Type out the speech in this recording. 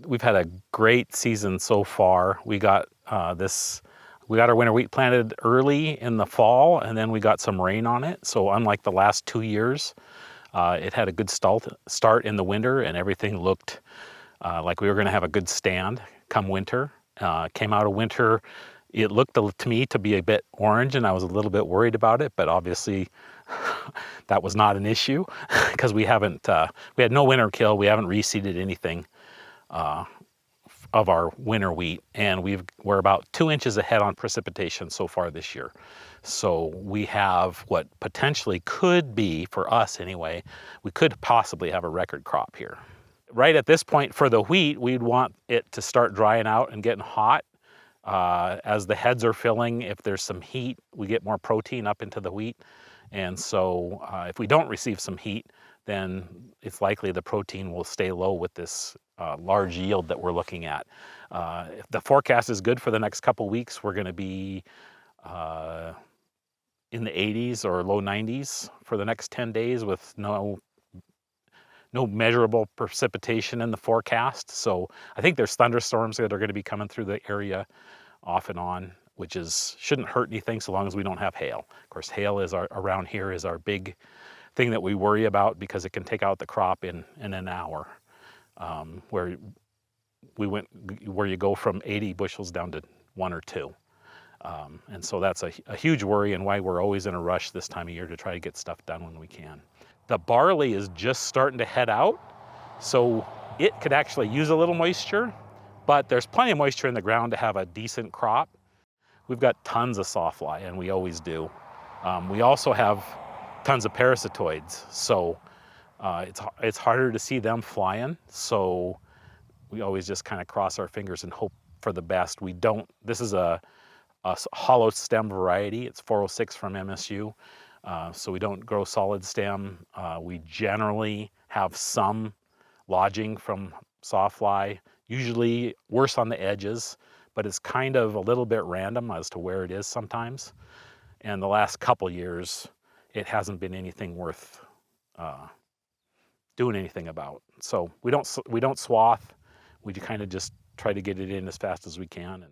We've had a great season so far. We got our winter wheat planted early in the fall, and then we got some rain on it. So unlike the last 2 years, it had a good start in the winter, and everything looked like we were going to have a good stand come winter. Came out of winter, it looked to me to be a bit orange, and I was a little bit worried about it, but obviously that was not an issue because we had no winter kill. We haven't reseeded anything of our winter wheat, and we're about 2 inches ahead on precipitation so far this year. So we have what potentially could be, for us anyway, we could possibly have a record crop here. Right at this point for the wheat, we'd want it to start drying out and getting hot. As the heads are filling, if there's some heat, we get more protein up into the wheat. And so if we don't receive some heat, then it's likely the protein will stay low with this large yield that we're looking at. If the forecast is good for the next couple weeks, we're going to be in the 80s or low 90s for the next 10 days with no measurable precipitation in the forecast. So I think there's thunderstorms that are going to be coming through the area off and on, which shouldn't hurt anything so long as we don't have hail. Of course, hail around here is our big thing that we worry about because it can take out the crop in an hour, where you go from 80 bushels down to 1 or 2. And so that's a huge worry, and why we're always in a rush this time of year to try to get stuff done when we can. The barley is just starting to head out, so it could actually use a little moisture, but there's plenty of moisture in the ground to have a decent crop. We've got tons of sawfly, and we always do. We also have tons of parasitoids, so it's harder to see them flying, so we always just kind of cross our fingers and hope for the best. This is a hollow stem variety. It's 406 from MSU. So we don't grow solid stem. We generally have some lodging from sawfly, usually worse on the edges, but it's kind of a little bit random as to where it is sometimes. And the last couple years, it hasn't been anything worth doing anything about. So we don't swath. We kind of just try to get it in as fast as we can.